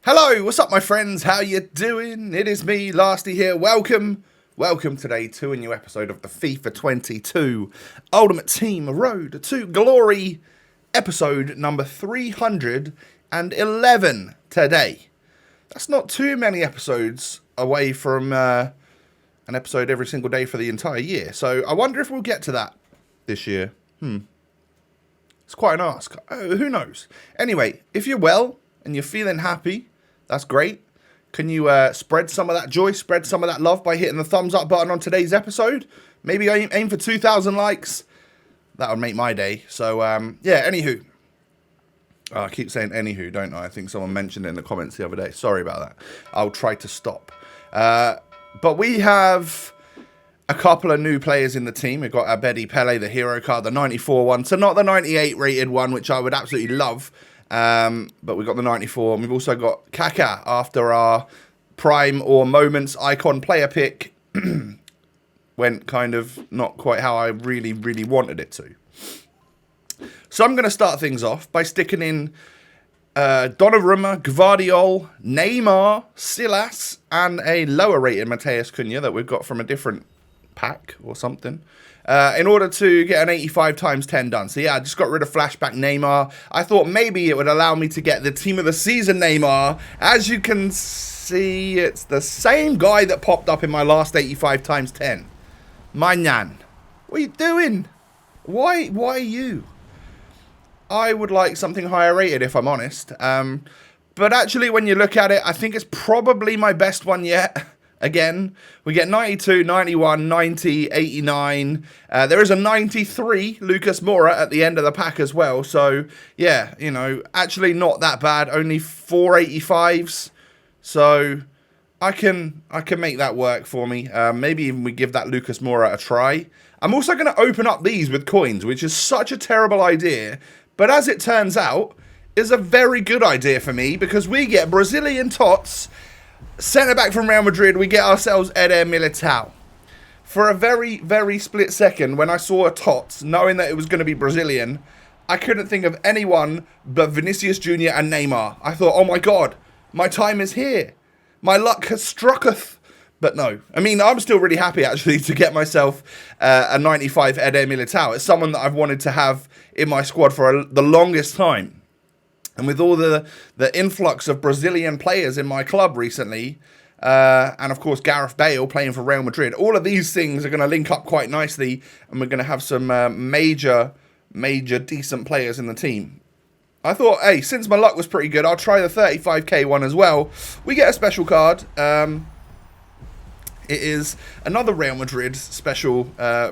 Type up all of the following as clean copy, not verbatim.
Hello, what's up my friends? How you doing? It is me, Lasty here. Welcome today to a new episode of the FIFA 22 Ultimate Team Road to Glory, episode number 311 today. That's not too many episodes away from an episode every single day for the entire year. So I wonder if we'll get to that this year. It's quite an ask. Who knows? Anyway, if you're well and you're feeling happy, that's great. Can you spread some of that joy, spread some of that love by hitting the thumbs up button on today's episode? Maybe aim for 2,000 likes. That would make my day. So, yeah, anywho. Oh, I keep saying anywho, don't I? I think someone mentioned it in the comments the other day. Sorry about that. I'll try to stop. But we have a couple of new players in the team. We've got Abedi Pele, the hero card, the 94 one. So not the 98 rated one, which I would absolutely love. But we've got the 94, and we've also got Kaká after our prime or moments icon player pick went kind of not quite how I really wanted it to. So I'm going to start things off by sticking in Donnarumma, Gvardiol, Neymar, Silas, and a lower rated Mateus Cunha that we've got from a different pack or something. In order to get an 85 times 10 done. So yeah, I just got rid of flashback Neymar. I thought maybe it would allow me to get the team of the season Neymar. As you can see, it's the same guy that popped up in my last 85 times 10. My nan. What are you doing? Why you? I would like something higher rated if I'm honest. But actually when you look at it, I think it's probably my best one yet. Again, we get 92, 91, 90, 89. There is a 93 Lucas Moura at the end of the pack as well. So, yeah, you know, actually not that bad. Only 4 85s. So, I can make that work for me. Maybe even we give that Lucas Moura a try. I'm also going to open up these with coins, which is such a terrible idea. But as it turns out, is a very good idea for me because we get Brazilian tots. Centre-back from Real Madrid, we get ourselves Eder Militao. For a very split second, when I saw a tots, knowing that it was going to be Brazilian, I couldn't think of anyone but Vinicius Jr. and Neymar. I thought, oh my god, my time is here. My luck has strucketh. But no, I mean, I'm still really happy, actually, to get myself a 95 Eder Militao. It's someone that I've wanted to have in my squad for the longest time. And with all the influx of Brazilian players in my club recently, and of course Gareth Bale playing for Real Madrid, all of these things are going to link up quite nicely, and we're going to have some major decent players in the team. I thought, hey, since my luck was pretty good, I'll try the 35k one as well. We get a special card. It is another Real Madrid special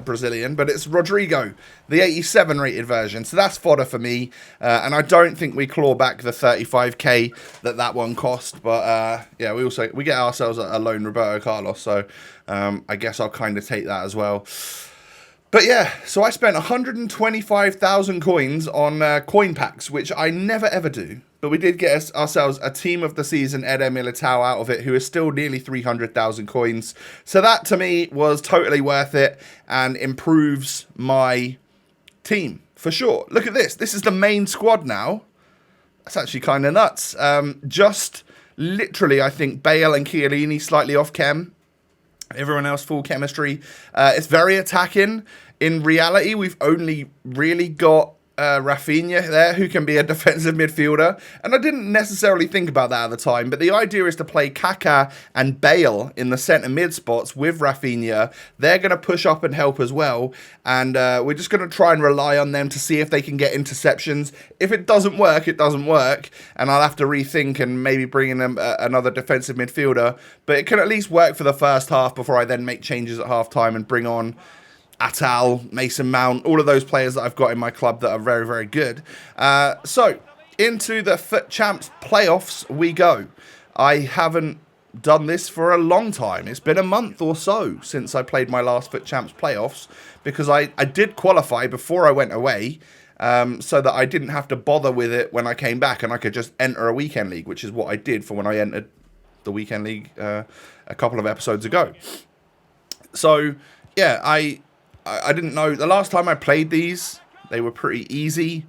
Brazilian, but it's Rodrigo, the 87 rated version. So that's fodder for me. And I don't think we claw back the 35k that one cost. But yeah, we get ourselves a lone Roberto Carlos. So I guess I'll kind of take that as well. But yeah, so I spent 125,000 coins on coin packs, which I never ever do. But we did get ourselves a team of the season Eder Militao out of it, who is still nearly 300,000 coins. So that to me was totally worth it and improves my team for sure. Look at this. This is the main squad now. That's actually kind of nuts. Just literally, I think Bale and Chiellini slightly off chem. Everyone else full chemistry. It's very attacking. In reality, we've only really got Rafinha there, who can be a defensive midfielder. And I didn't necessarily think about that at the time, but the idea is to play Kaká and Bale in the centre mid spots with Rafinha. They're going to push up and help as well. And we're just going to try and rely on them to see if they can get interceptions. If it doesn't work, it doesn't work. And I'll have to rethink and maybe bring in another defensive midfielder. But it can at least work for the first half before I then make changes at half time and bring on Atal, Mason Mount, all of those players that I've got in my club that are very good. So, into the FUT Champs playoffs we go. I haven't done this for a long time. It's been a month or so since I played my last FUT Champs playoffs because I did qualify before I went away so that I didn't have to bother with it when I came back and I could just enter a weekend league, which is what I did for when I entered the weekend league a couple of episodes ago. So, yeah, I didn't know. The last time I played these, they were pretty easy.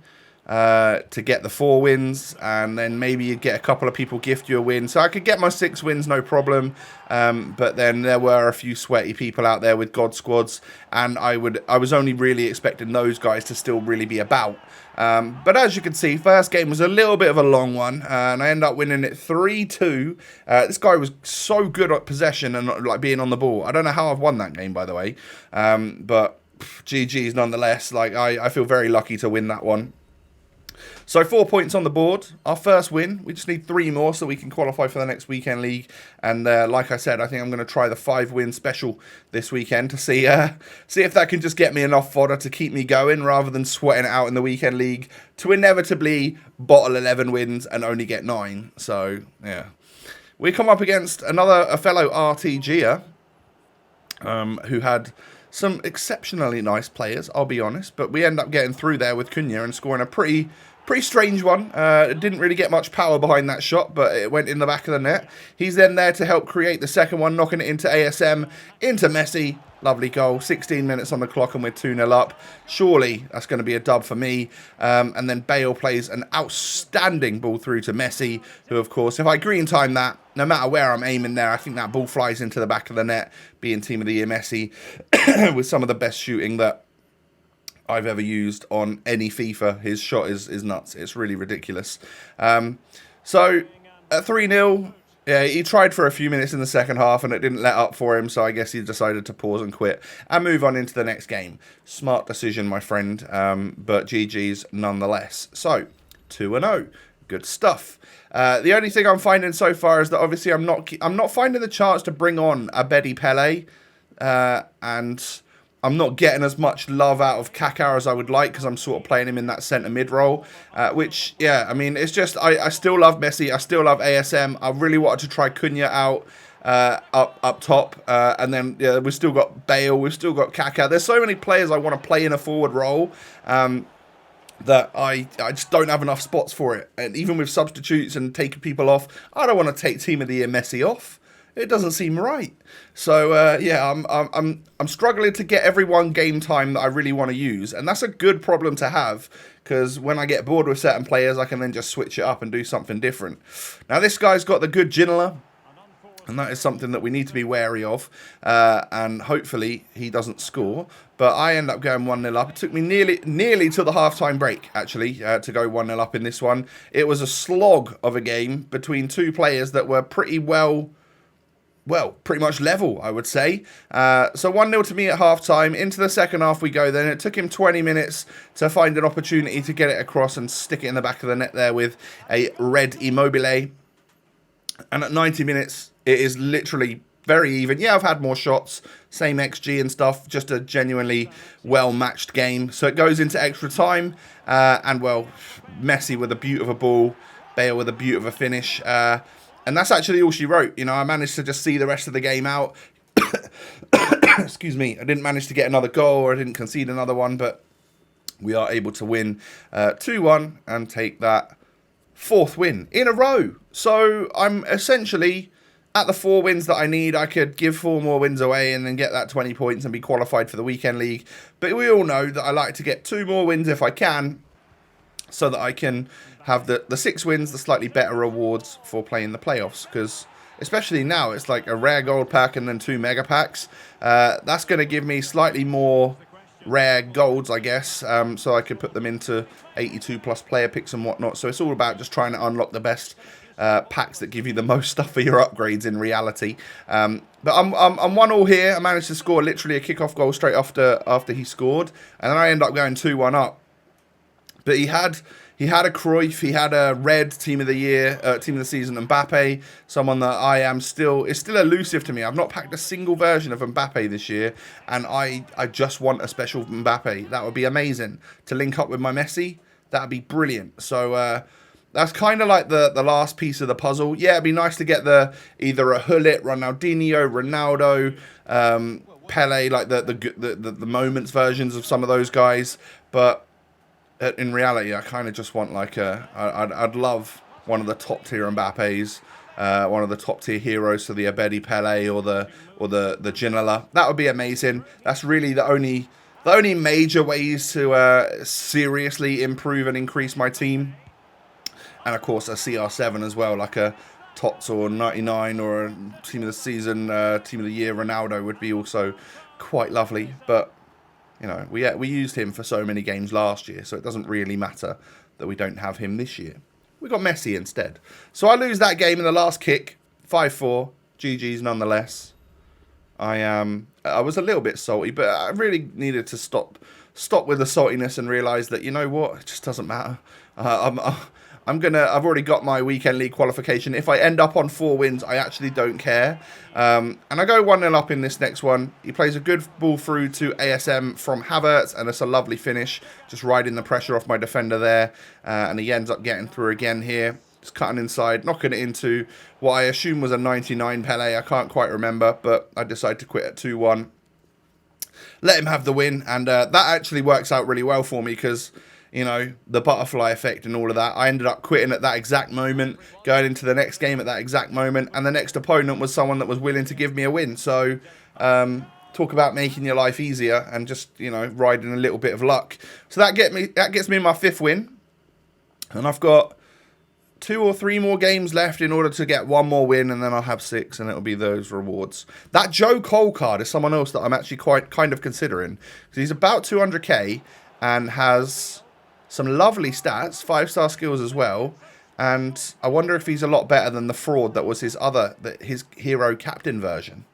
to get the 4 wins, and then maybe you'd get a couple of people gift you a win. So I could get my 6 wins, no problem. But then there were a few sweaty people out there with God squads, and I was only really expecting those guys to still really be about. But as you can see, first game was a little bit of a long one, and I ended up winning it 3-2. This guy was so good at possession and like being on the ball. I don't know how I've won that game, by the way, but GG's nonetheless. Like I feel very lucky to win that one. So 4 points on the board. Our first win. We just need 3 more so we can qualify for the next weekend league. And like I said, I think I'm going to try the 5-win special this weekend to see if that can just get me enough fodder to keep me going rather than sweating it out in the weekend league to inevitably bottle 11 wins and only get 9. So yeah, we come up against a fellow RTGer who had some exceptionally nice players, I'll be honest, but we end up getting through there with Cunha and scoring a pretty strange one. It didn't really get much power behind that shot, but it went in the back of the net. He's then there to help create the second one, knocking it into ASM, into Messi. Lovely goal. 16 minutes on the clock and we're 2-0 up. Surely that's going to be a dub for me. And then Bale plays an outstanding ball through to Messi, who, of course, if I green time that, no matter where I'm aiming there, I think that ball flies into the back of the net, being Team of the Year Messi, with some of the best shooting that I've ever used on any FIFA. His shot is nuts. It's really ridiculous. So at 3-0, yeah, he tried for a few minutes in the second half and it didn't let up for him, so I guess he decided to pause and quit and move on into the next game. Smart decision, my friend, but GG's nonetheless. So 2-0. Good stuff. The only thing I'm finding so far is that obviously I'm not finding the chance to bring on a Betty Pele, and I'm not getting as much love out of Kaká as I would like because I'm sort of playing him in that centre mid role, which, yeah, I mean, it's just, I still love Messi, I still love ASM, I really wanted to try Cunha out up top, and then yeah, we've still got Bale, we've still got Kaká. There's so many players I want to play in a forward role, that I just don't have enough spots for it. And even with substitutes and taking people off, I don't want to take Team of the Year Messi off. It doesn't seem right. So yeah, I'm struggling to get everyone game time that I really want to use, and that's a good problem to have because when I get bored with certain players, I can then just switch it up and do something different. Now this guy's got the good Ginola, and that is something that we need to be wary of, and hopefully he doesn't score. But I end up going 1-0 up. It took me nearly to the half-time break, actually, to go 1-0 up in this one. It was a slog of a game between two players that were pretty pretty much level, I would say. So 1-0 to me at half-time. Into the second half we go then. It took him 20 minutes to find an opportunity to get it across and stick it in the back of the net there with a red Immobile. And at 90 minutes, it is literally very even. Yeah, I've had more shots, same XG and stuff, just a genuinely well-matched game. So it goes into extra time, and, well, Messi with a beaut of a ball, Bale with a beaut of a finish, and that's actually all she wrote. You know, I managed to just see the rest of the game out. Excuse me. I didn't manage to get another goal, or I didn't concede another one, but we are able to win 2-1 and take that 4th win in a row. So I'm essentially at the 4 wins that I need. I could give 4 more wins away and then get that 20 points and be qualified for the weekend league. But we all know that I like to get 2 more wins if I can, so that I can have the 6 wins, the slightly better rewards for playing the playoffs. Because especially now, it's like a rare gold pack and then 2 mega packs. That's going to give me slightly more rare golds, I guess, so I could put them into 82 plus player picks and whatnot. So it's all about just trying to unlock the best packs that give you the most stuff for your upgrades in reality. But I'm 1-1 here. I managed to score literally a kickoff goal straight after he scored, and then I end up going 2-1 up. But he had a Cruyff, he had a red Team of the Year, Team of the Season Mbappe, someone that is still elusive to me. I've not packed a single version of Mbappe this year, and I just want a special Mbappe. That would be amazing. To link up with my Messi, that would be brilliant. So that's kind of like the last piece of the puzzle. Yeah, it'd be nice to get either a Hullet, Ronaldinho, Ronaldo, Pele, like the moments versions of some of those guys, but in reality, I kind of just want like I'd love one of the top tier Mbappes, one of the top tier heroes, so the Abedi Pele or the Ginola. That would be amazing. That's really the The only major ways to seriously improve and increase my team, and of course a CR7 as well, like a Tots or 99 or a team of the season, team of the year Ronaldo would be also quite lovely. But you know, we used him for so many games last year, so it doesn't really matter that we don't have him this year. We got Messi instead. So I lose that game in the last kick, 5-4. GG's nonetheless. I was a little bit salty, but I really needed to stop with the saltiness and realise that, you know what, it just doesn't matter. I've already got my weekend league qualification. If I end up on 4 wins, I actually don't care. And I go 1-0 up in this next one. He plays a good ball through to ASM from Havertz, and it's a lovely finish, just riding the pressure off my defender there. And he ends up getting through again here. Just cutting inside, knocking it into what I assume was a 99 Pele. I can't quite remember, but I decided to quit at 2-1. Let him have the win, and that actually works out really well for me because, you know, the butterfly effect and all of that. I ended up quitting at that exact moment, going into the next game at that exact moment, and the next opponent was someone that was willing to give me a win. So, talk about making your life easier and just, you know, riding a little bit of luck. So that gets me my 5th win, and I've got 2 or 3 more games left in order to get 1 more win, and then I'll have 6, and it'll be those rewards. That Joe Cole card is someone else that I'm actually kind of considering, because he's about 200k and has some lovely stats, 5-star skills as well, and I wonder if he's a lot better than the fraud that was his hero captain version,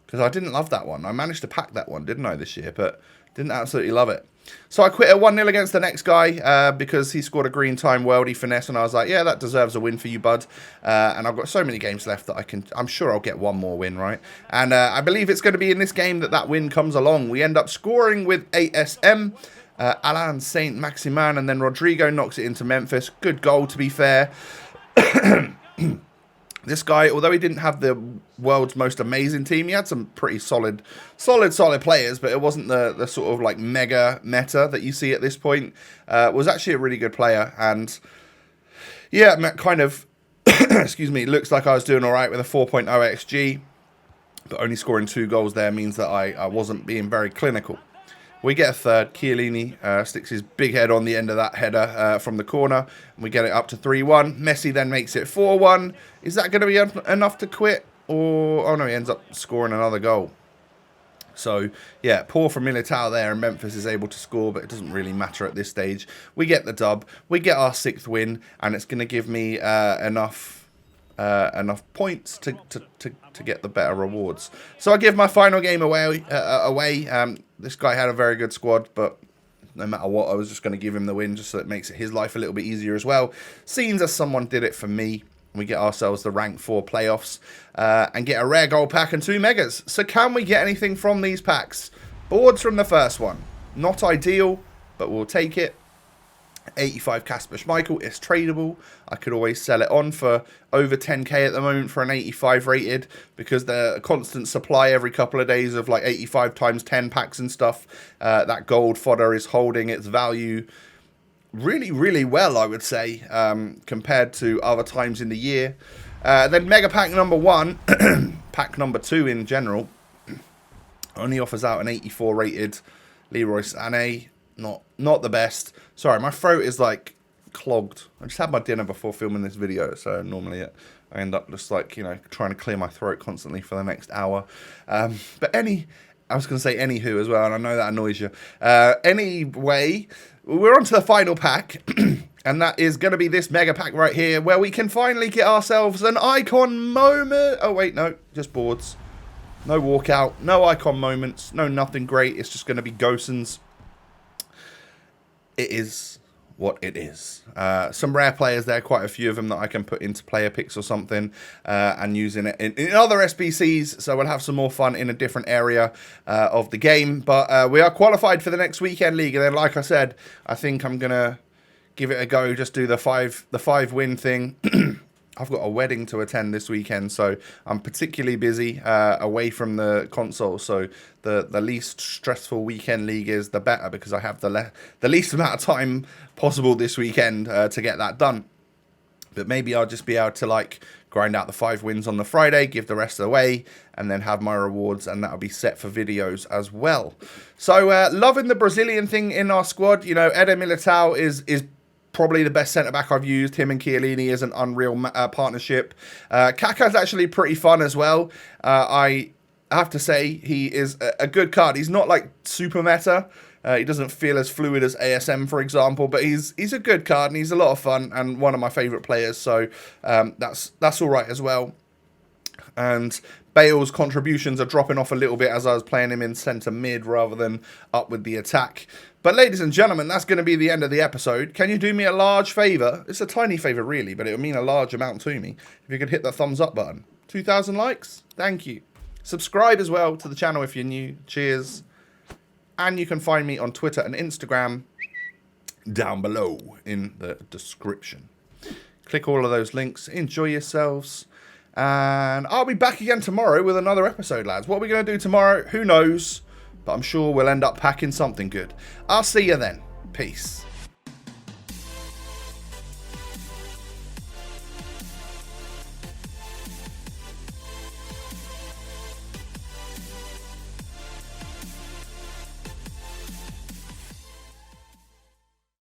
because I didn't love that one. I managed to pack that one, didn't I, this year, but didn't absolutely love it. So I quit at 1-0 against the next guy because he scored a green time worldie finesse, and I was like, yeah, that deserves a win for you, bud. And I've got so many games left that I'm sure I'll get 1 more win, right? And I believe it's going to be in this game that win comes along. We end up scoring with ASM, Alain Saint-Maximin, and then Rodrigo knocks it into Memphis. Good goal, to be fair. This guy, although he didn't have the world's most amazing team, he had some pretty solid players, but it wasn't the sort of like mega meta that you see at this point. Was actually a really good player, and yeah, kind of, excuse me, looks like I was doing all right with a 4.0 XG, but only scoring 2 goals there means that I wasn't being very clinical. We get a third. Chiellini sticks his big head on the end of that header from the corner, and we get it up to 3-1. Messi then makes it 4-1. Is that going to be enough to quit? Or, oh no, he ends up scoring another goal. So, yeah, poor from Militao there, and Memphis is able to score, but it doesn't really matter at this stage. We get the dub. We get our 6th win, and it's going to give me enough points to get the better rewards. So I give my final game away. This guy had a very good squad, but no matter what, I was just going to give him the win just so it makes his life a little bit easier as well. Seems as someone did it for me. We get ourselves the rank 4 playoffs and get a rare gold pack and 2 megas. So can we get anything from these packs? Boards from the first one. Not ideal, but we'll take it. 85 Kasper Schmeichel is tradable. I could always sell it on for over 10k at the moment for an 85 rated, because the constant supply every couple of days of like 85 times 10 packs and stuff. That gold fodder is holding its value really, really well, I would say, compared to other times in the year. Then Mega Pack number 1, pack number 2 in general, only offers out an 84 rated Leroy Sané. Not the best. Sorry, my throat is like clogged. I just had my dinner before filming this video, so normally I end up just like, you know, trying to clear my throat constantly for the next hour. But I was going to say anywho as well, and I know that annoys you. Anyway, we're on to the final pack, and that is going to be this mega pack right here, where we can finally get ourselves an icon moment. Oh, wait, no, just boards. No walkout, no icon moments, no nothing great. It's just going to be Gosens. It is what it is. Some rare players there, quite a few of them that I can put into player picks or something and using it in other SBCs, so we'll have some more fun in a different area of the game. But we are qualified for the next weekend league, and then like I said, I think I'm going to give it a go, just do the 5 win thing. I've got a wedding to attend this weekend, so I'm particularly busy away from the console. So the least stressful weekend league is, the better, because I have the least amount of time possible this weekend to get that done. But maybe I'll just be able to like grind out the 5 wins on the Friday, give the rest away, and then have my rewards, and that'll be set for videos as well. So loving the Brazilian thing in our squad. You know, Eder Militao is probably the best centre-back I've used. Him and Chiellini is an unreal partnership. Kaká's actually pretty fun as well. I have to say, he is a good card. He's not like super meta. He doesn't feel as fluid as ASM, for example, but he's a good card and he's a lot of fun and one of my favourite players. So that's all right as well. And Bale's contributions are dropping off a little bit as I was playing him in centre mid rather than up with the attack. But ladies and gentlemen, that's going to be the end of the episode. Can you do me a large favour? It's a tiny favour really, but it would mean a large amount to me if you could hit the thumbs up button. 2,000 likes? Thank you. Subscribe as well to the channel if you're new. Cheers. And you can find me on Twitter and Instagram down below in the description. Click all of those links. Enjoy yourselves. And I'll be back again tomorrow with another episode, lads. What are we going to do tomorrow? Who knows? But I'm sure we'll end up packing something good. I'll see you then. Peace.